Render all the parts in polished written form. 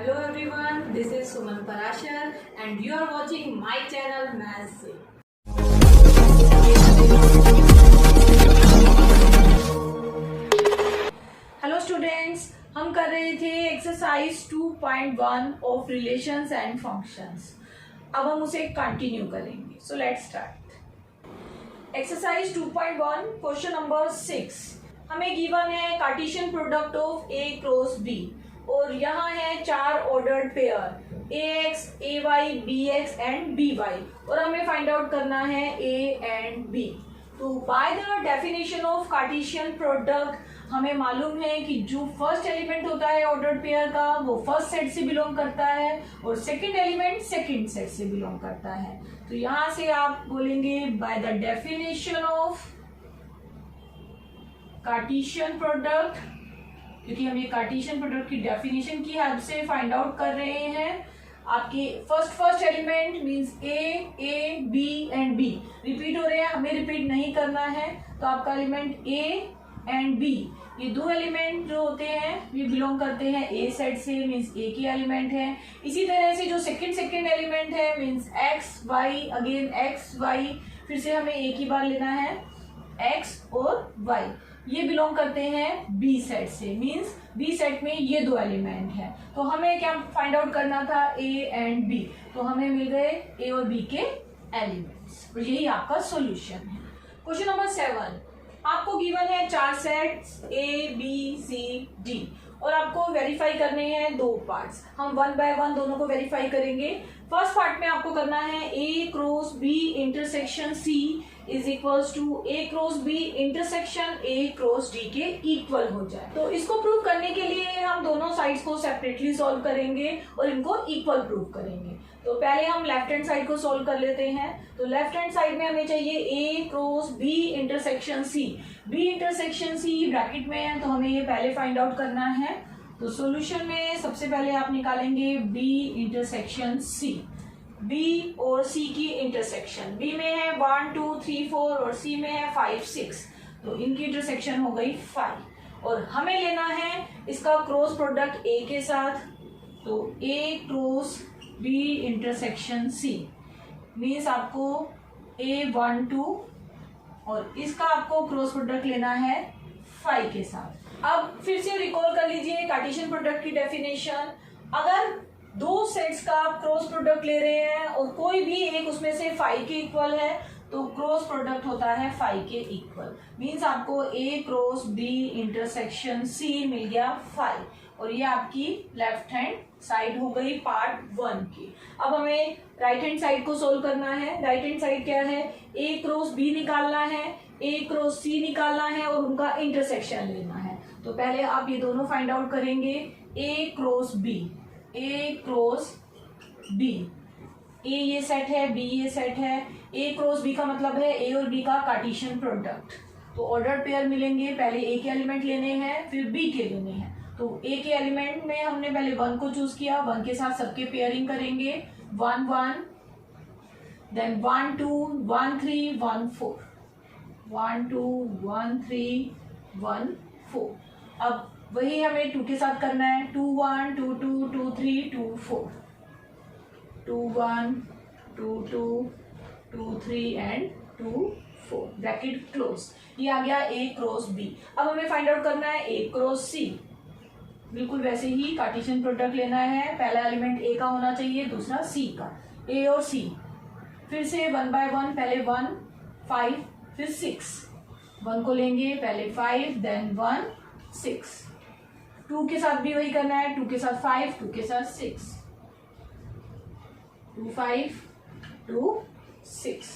Hello everyone, this is Suman Parashar and you are watching my channel Maths. Hello students, हम कर रहे थे exercise 2.1 of relations and functions. अब हम उसे कंटिन्यू करेंगे। So let's start. Exercise 2.1 question number 6 हमें गिवन है Cartesian product of A cross B और यहाँ है चार ordered pair ax, ay, bx and by और हमें फाइंड आउट करना है a एंड b। तो by the definition of Cartesian product हमें मालूम है कि जो फर्स्ट एलिमेंट होता है ऑर्डर्ड पेयर का वो फर्स्ट सेट से बिलोंग करता है और सेकंड एलिमेंट सेकंड सेट से बिलोंग करता है। तो यहां से आप बोलेंगे by the definition of Cartesian product, क्योंकि हम ये कार्टेशियन प्रोडक्ट की डेफिनेशन की हेल्प से फाइंड आउट कर रहे हैं। आपके first element means A B and B repeat हो रहे हैं, हमें रिपीट नहीं करना है। तो आपका एलिमेंट ए एंड बी ये दो एलिमेंट जो होते हैं ये बिलोंग करते हैं ए सेट से, मींस ए के एलिमेंट है। इसी तरह से जो सेकंड एलिमेंट है means X Y, again X Y, फिर से हमें एक ही बार लेना है एक्स और वाई, ये बिलोंग करते हैं बी सेट से, मींस बी सेट में ये दो एलिमेंट है। तो हमें क्या फाइंड आउट करना था ए एंड बी, तो हमें मिल गए ए और बी के एलिमेंट्स और यही आपका सॉल्यूशन है। क्वेश्चन नंबर 7 आपको गिवन है चार sets A B C D और आपको वेरीफाई करने हैं दो पार्ट्स। हम वन बाय वन दोनों को वेरीफाई करेंगे। फर्स्ट पार्ट में आपको करना है A cross B intersection C is equals to A cross B intersection A cross D के इक्वल हो जाए। तो इसको प्रूव करने के लिए हम दोनों साइड्स को सेपरेटली सॉल्व करेंगे और इनको इक्वल प्रूव करेंगे। तो पहले हम लेफ्ट हैंड साइड को सॉल्व कर लेते हैं। तो लेफ्ट हैंड साइड में हमें चाहिए A cross B intersection C, B intersection C bracket में है तो हमें ये पहले फाइंड आउट करना है। तो सॉल्यूशन में सबसे पहले आप निकालेंगे बी इंटरसेक्शन सी, बी और सी की इंटरसेक्शन। बी में है 1 2 3 4 और सी में है 5 6, तो इनकी इंटरसेक्शन हो गई 5 और हमें लेना है इसका क्रॉस प्रोडक्ट ए के साथ। तो A cross B intersection C means आपको A1 2 और इसका आपको क्रॉस प्रोडक्ट लेना है 5 के साथ। अब फिर से रिकॉल कर लीजिए कार्टेशियन प्रोडक्ट की डेफिनेशन। अगर दो सेट्स का आप क्रॉस प्रोडक्ट ले रहे हैं और कोई भी एक उसमें से 5 के इक्वल है तो क्रॉस प्रोडक्ट होता है 5 के इक्वल, मीन्स आपको ए क्रॉस बी इंटरसेक्शन सी मिल गया 5 और ये आपकी लेफ्ट हैंड साइड हो गई पार्ट 1 की। अब हमें राइट हैंड साइड को सोल्व करना है। राइट हैंड साइड क्या है, ए क्रॉस बी निकालना है, ए क्रॉस सी निकालना है और उनका इंटरसेक्शन लेना है। तो पहले आप ये दोनों फाइंड आउट करेंगे। ए क्रॉस बी, ए क्रॉस बी, ए ये सेट है बी ये सेट है। ए क्रॉस बी का मतलब है ए और बी का कार्टेशियन प्रोडक्ट। तो ऑर्डर्ड पेयर मिलेंगे, पहले ए के एलिमेंट लेने हैं फिर बी के लेने हैं। तो ए के एलिमेंट में हमने पहले 1 को चूज किया, 1 के साथ सबके पेयरिंग करेंगे 1 1 देन 1 2 1 3 1 4 1 2 1 3 1 4। अब वही हमें 2 के साथ करना है 2 1 2 2 2 3 2 4 2 1 2 2 2 3 एंड 2 4 ब्रैकेट क्लोज। ये आ गया ए क्रॉस बी। अब हमें फाइंड आउट करना है ए क्रॉस सी। बिल्कुल वैसे ही कार्टेशियन प्रोडक्ट लेना है, पहला एलिमेंट ए का होना चाहिए दूसरा सी का, ए और सी। फिर से 1 बाय 1, पहले 1 5 फिर 6, 1 को लेंगे पहले 5 देन 1 6, 2 के साथ भी वही करना है, 2 के साथ 5 2 के साथ 6 2 5 2 6।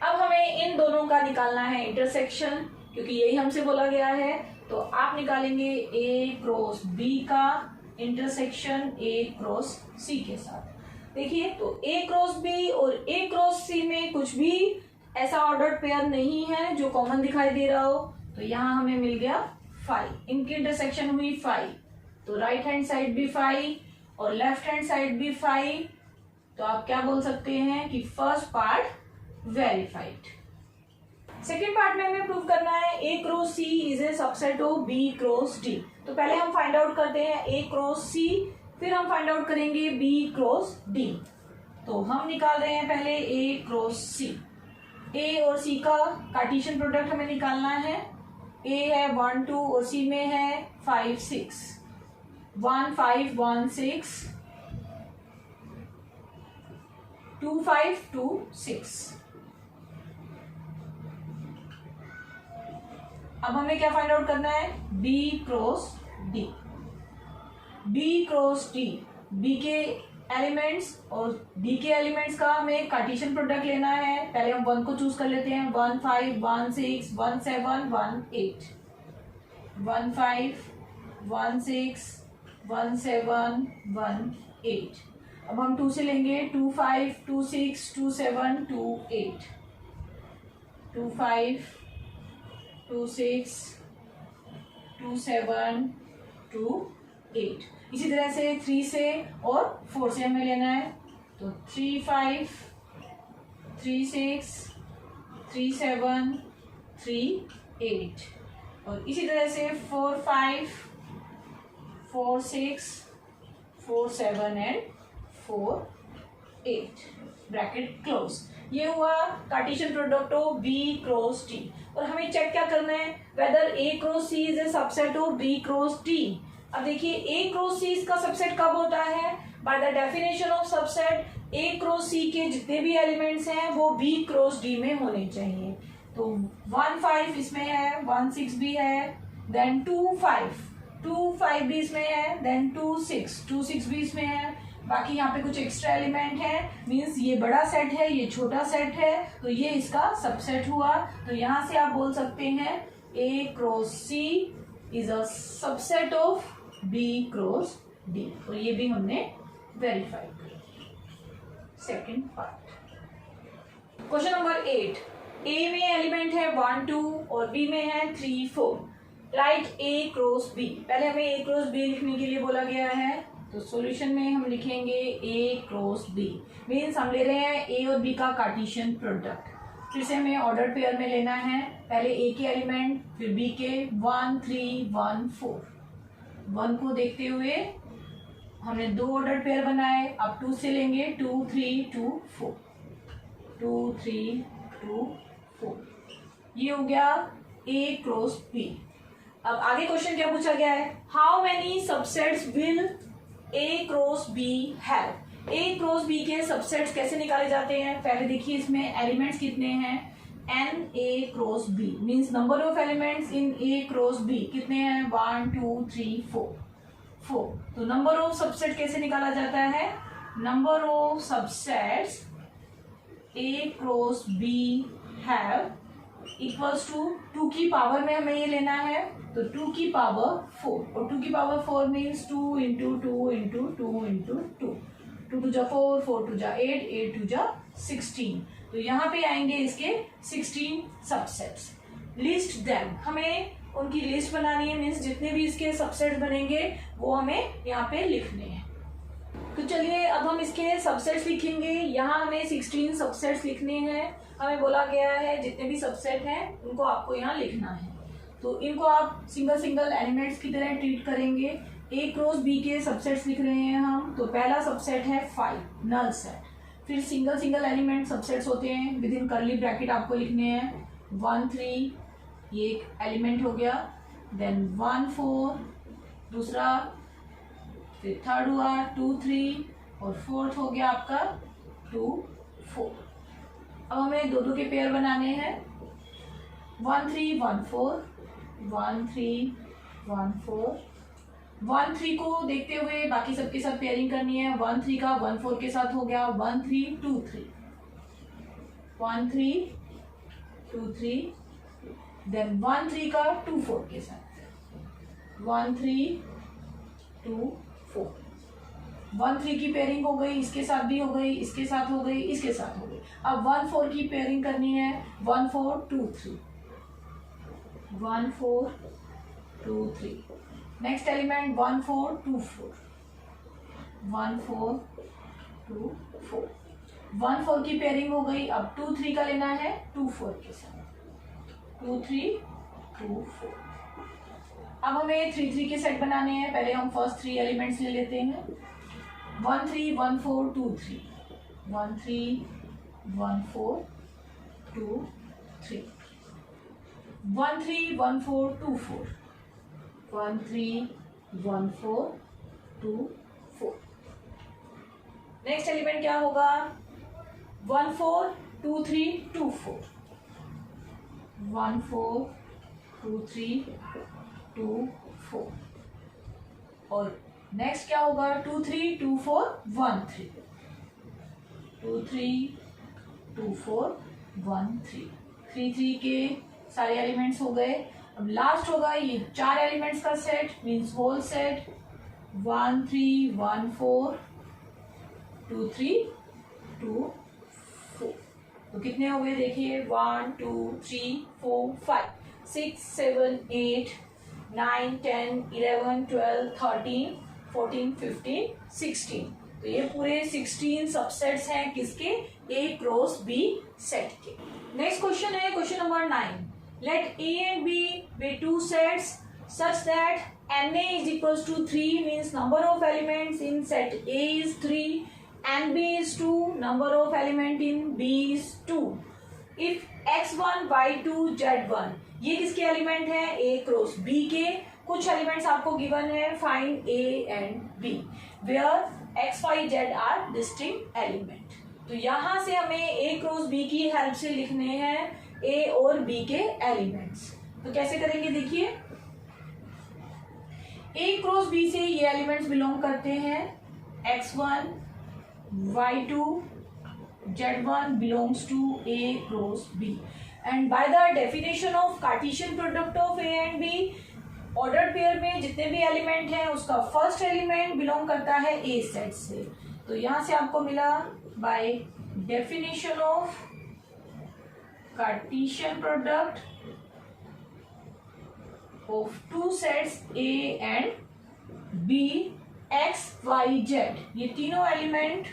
अब हमें इन दोनों का निकालना है इंटरसेक्शन, क्योंकि यही हमसे बोला गया है। तो आप निकालेंगे ए क्रॉस बी का इंटरसेक्शन ए क्रॉस सी के साथ। देखिए तो ए क्रॉस बी और ए क्रॉस सी में कुछ भी ऐसा ऑर्डर्ड पेयर नहीं है जो कॉमन दिखाई दे रहा हो। तो यहाँ हमें मिल गया 5, इनकी इंटरसेक्शन हुई 5, तो राइट हैंड साइड भी 5 और लेफ्ट हैंड साइड भी 5। तो आप क्या बोल सकते हैं कि first part verified. Second part में हमें प्रूव करना है A cross C is a subset of B cross D. तो पहले हम फाइंड आउट करते हैं ए क्रॉस सी, फिर हम फाइंड आउट करेंगे बी क्रॉस डी। तो हम निकाल रहे हैं पहले ए क्रॉस सी। ए और सी का कार्टेशियन प्रोडक्ट हमें निकालना है। ए है 1 2 और सी में है 5 6, 1 5 1 6, 2 5 2 6। अब हमें क्या फाइंड आउट करना है, B cross D. B cross D, B के एलिमेंट्स और डी के एलिमेंट्स का हमें कार्टेशियन प्रोडक्ट लेना है। पहले हम 1 को चूज कर लेते हैं। 1 5 1 6 1 7 1 8, 1 5 1 6 1 7 1 8। अब हम 2 से लेंगे। 2 5 2 6 2 7 2 8, 2 5 2 6 2 7 2 8। इसी तरह से 3 से और 4 से हमें लेना है। तो 3 5 3 6 3 7 3 8, और इसी तरह से 4 5 4 6 4 7 एंड 4 8, ब्रैकेट क्लोज। ये हुआ Cartesian product of B cross T. और हमें चेक क्या करना है, whether A cross C is a subset of B cross T. अब देखिए ए क्रॉस सी इसका सबसेट कब होता है, by the definition of subset A cross C के जितने भी एलिमेंट्स हैं वो बी क्रॉस डी में होने चाहिए। तो 1 5 इसमें है, 1 6 भी है, देन 2 5 भी इसमें है, देन 2 6 भी इसमें है। बाकी यहाँ पे कुछ एक्स्ट्रा एलिमेंट है, मीन्स ये बड़ा सेट है, ये छोटा सेट है, तो ये इसका सबसेट हुआ। तो यहाँ से आप बोल सकते हैं A cross C is a subset of B cross D. और ये भी हमने वेरीफाई किया। Second part, question number 8। A में एलिमेंट है 1 2 और बी में है 3 4। राइट ए क्रॉस बी। पहले हमें ए क्रॉस बी लिखने के लिए बोला गया है, तो सॉल्यूशन में हम लिखेंगे ए क्रॉस बी। मीन्स हम ले रहे हैं ए और बी का कार्टेशियन प्रोडक्ट। फिर से हमें ऑर्डर पेयर में लेना है। पहले ए के एलिमेंट, फिर बी के 1 3 1 4। 1 को देखते हुए हमने 2 ऑर्डर पेयर बनाए। अब 2 से लेंगे। 2 3 2 4, 2 3 2 4। ये हो गया ए क्रॉस बी। अब आगे क्वेश्चन क्या पूछा गया है, how many subsets will A cross B have. A cross B के सबसेट्स कैसे निकाले जाते हैं, पहले देखिए इसमें एलिमेंट्स कितने हैं, N A cross B. Means number of elements in A cross B कितने हैं, 1 2 3 4। तो नंबर ऑफ सबसेट कैसे निकाला जाता है, number of subsets A cross B have equals to 2 की पावर में हमें ये लेना है, तो 2 की पावर 4। और 2 की power 4 means 2 into 2 into 2 into 2। 2 2 जा 4, 4 2 जा 8, 8 2 जा 16। तो यहाँ पे आएंगे इसके 16 सबसेट्स। लिस्ट देम, हमें उनकी लिस्ट बनानी है। मीन्स जितने भी इसके सबसेट्स बनेंगे वो हमें यहाँ पे लिखने हैं। तो चलिए अब हम इसके सबसेट्स लिखेंगे। यहाँ हमें 16 सबसेट्स लिखने हैं। हमें बोला गया है जितने भी सबसेट हैं उनको आपको यहाँ लिखना है। तो इनको आप सिंगल सिंगल एलिमेंट्स की तरह ट्रीट करेंगे। ए क्रॉस बी के सबसेट्स लिख रहे हैं हम। तो पहला सबसेट है 5, नल सेट। फिर सिंगल सिंगल एलिमेंट सबसेट्स होते हैं, विद इन कर्ली ब्रैकेट आपको लिखने हैं। 1 3 ये एक एलिमेंट हो गया, देन 1 4 दूसरा, फिर थर्ड हुआ 2 3 और फोर्थ हो गया आपका 2 4। अब हमें 2 2 के पेयर बनाने हैं। 1 3 1 4 1 3 1 4। 1 3 को देखते हुए बाकी सबके साथ पेयरिंग करनी है। 1 3 का 1 4 के साथ हो गया 1 3 2 3, 1 3 2 3, देन 1 3 का 2 4 के साथ 1 3 2 4। 1 3 की पेयरिंग हो गई, इसके साथ भी हो गई, इसके साथ हो गई, इसके साथ हो गई। अब 1 4 की पेयरिंग करनी है। 1 4 2 3, 1 4 2 3। Next element 1 4 2 4, 1 4 2 4। 1 4 की पेयरिंग हो गई। अब 2 3 का लेना है 2 4 के साथ 2 3 2 4। अब हमें 3 3 के सेट बनाने हैं। पहले हम फर्स्ट 3 एलिमेंट्स ले लेते हैं। 1 3 1 4 2 3, 1 3 1 4 2 3, 1 3 1 4 2 4, 1 3 1 4 2 4. नेक्स्ट एलिमेंट क्या होगा? 1 4 2 3 2 4, 1 4 2 3 2 4. और नेक्स्ट क्या होगा? 2 3 2 4 1 3, 2 3 2 4 1 3. 3 3 के सारे एलिमेंट्स हो गए. अब लास्ट होगा ये 4 एलिमेंट्स का सेट, मीन्स होल सेट. 1 3 1 4 2 3 2 4. तो कितने हो गए देखिए? 1 2 3 4 5 6 7 8 9 10 11 12 13 14 15 16. तो ये पूरे 16 सबसेट्स हैं किसके? A क्रॉस B सेट के. नेक्स्ट क्वेश्चन है question number 9. Let A and B be two sets such that Na is equals to 3, means number of elements in set A is 3 and B is 2, number of element in B is 2. If x1 y2 z1, ये किसके element है? A cross B के. कुछ elements आपको given है, find A and B where x y z are distinct element. तो यहां से हमें A क्रॉस B की हेल्प से लिखने हैं A और B के एलिमेंट्स. तो कैसे करेंगे देखिए. A क्रॉस B से ये एलिमेंट्स बिलोंग करते हैं. x1 y2 z1 belongs to A cross B. And by the definition of Cartesian product of A and B, ordered pair में जितने भी एलिमेंट हैं उसका फर्स्ट एलिमेंट बिलोंग करता है ए सेट से. तो यहां से आपको मिला by definition of Cartesian product of two sets A and B, X Y Z, ये तीनों एलिमेंट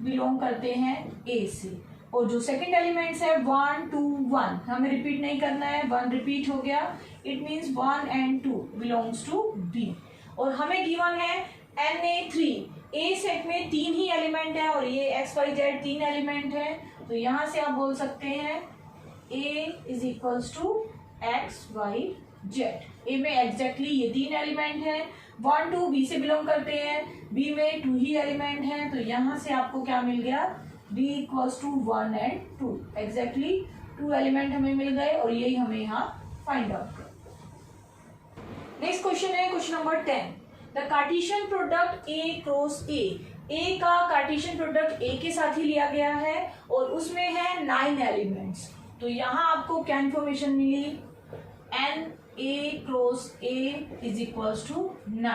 बिलोंग करते हैं ए से. और जो सेकंड एलिमेंट्स है 1 2 1, हमें रिपीट नहीं करना है. 1 रिपीट हो गया, it means 1 and 2 belongs to B. और हमें गिवन है Na3. ए सेट में 3 ही एलिमेंट है और ये एक्स वाई जेड 3 एलिमेंट है. तो यहां से आप बोल सकते हैं A is equals to X Y Z. A में एग्जैक्टली ये 3 एलिमेंट है. 1 2 बी से बिलोंग करते हैं, बी में 2 ही एलिमेंट है. तो यहां से आपको क्या मिल गया? b equals to 1 and 2. Exactly 2 element हमें मिल गए और यही हमें यहाँ फाइंड आउट कर. नेक्स्ट क्वेश्चन है question number 10. The Cartesian product A cross A. A का कार्टेशियन प्रोडक्ट A के साथ ही लिया गया है और उसमें है 9 एलिमेंट्स. तो यहाँ आपको क्या इन्फॉर्मेशन मिली? Na cross A is equals to 9,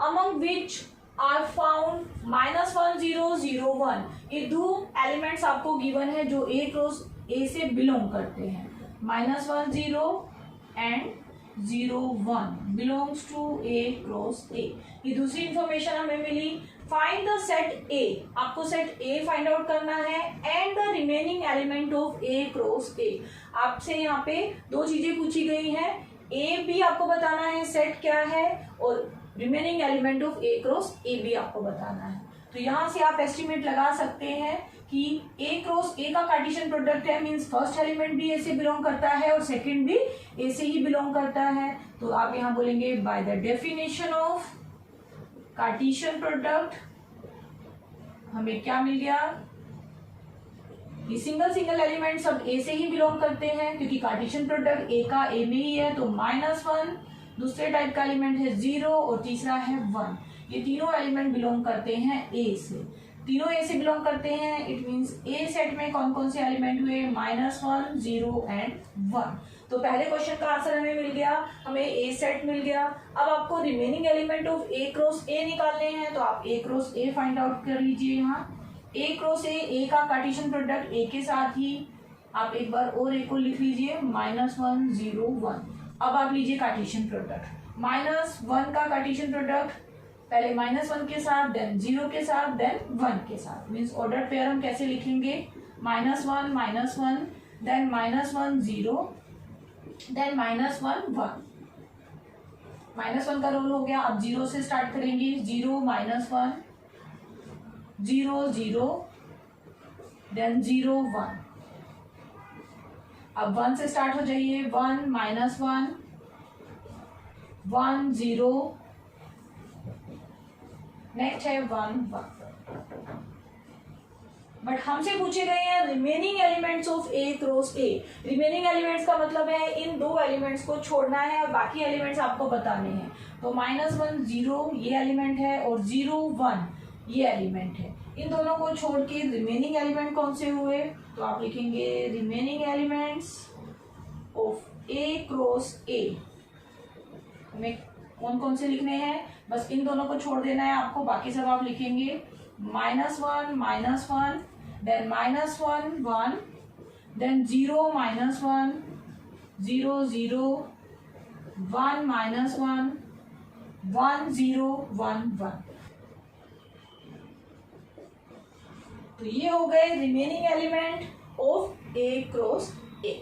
among which are found -1 0 0 1. ये 2 एलिमेंट्स आपको गिवन है जो A क्रॉस A से बिलोंग करते हैं. -1 0 and 0 1 belongs to A cross A. ये दूसरी इंफॉर्मेशन हमें मिली. Find the set A. आपको सेट A फाइंड आउट करना है and the remaining element of A cross A. आपसे यहाँ पे 2 चीजें पूछी गई हैं. A भी आपको बताना है सेट क्या है और remaining element of A cross ए भी आपको बताना है. तो यहां से आप एस्टिमेट लगा सकते हैं कि ए क्रॉस ए का कार्टेशियन प्रोडक्ट है, मींस फर्स्ट एलिमेंट भी ए से बिलोंग करता है और सेकंड भी ए से ही बिलोंग करता है. तो आप यहां बोलेंगे by the definition of Cartesian product हमें क्या मिल गया? ये सिंगल एलिमेंट सब ए से ही बिलोंग करते हैं क्योंकि कार्टेशियन प्रोडक्ट ए का ए में ही है. तो -1, दूसरे टाइप का एलिमेंट है 0 और तीसरा है 1. ये तीनों एलिमेंट बिलोंग करते हैं ए से. तीनों ए से बिलोंग करते हैं, इट मींस ए सेट में कौन कौन से एलिमेंट हुए? -1 0 एंड 1. तो पहले क्वेश्चन का आंसर हमें मिल गया, हमें ए सेट मिल गया. अब आपको remaining element of A cross ए निकालने हैं तो आप ए क्रॉस ए फाइंड आउट कर लीजिए. यहाँ ए क्रॉस ए का कार्टेशियन प्रोडक्ट ए के साथ ही आप एक बार और ए को लिख लीजिए -1 0 1. अब आप लीजिए कार्टेशियन प्रोडक्ट. -1 का कार्टेशियन प्रोडक्ट पहले -1 के साथ, देन 0 के साथ, देन 1 के साथ. मींस ऑर्डर पेयर हम कैसे लिखेंगे? -1 देन -1 0 देन -1 1. -1 का रोल हो गया. अब 0 से स्टार्ट करेंगे. 0 -1 0 0 देन 0 1। अब 1 से स्टार्ट हो जाइए, 1 माइनस 1 1 0, नेक्स्ट है 1 1। बट हमसे पूछे गए हैं remaining elements of A cross A. Remaining elements का मतलब है इन दो एलिमेंट्स को छोड़ना है और बाकी एलिमेंट्स आपको बताने हैं। तो -1 0 ये एलिमेंट है और 0 1 ये एलिमेंट है। इन दोनों को छोड़ के रिमेनिंग एलिमेंट कौन से हुए, तो आप लिखेंगे remaining elements of A cross ए। हमें कौन कौन से लिखने हैं, बस इन दोनों को छोड़ देना है आपको, बाकी सब आप लिखेंगे -1 then -1 1 then 0 -1 0 0 1 -1 1 0 1 1। तो ये हो गए remaining element of A cross A.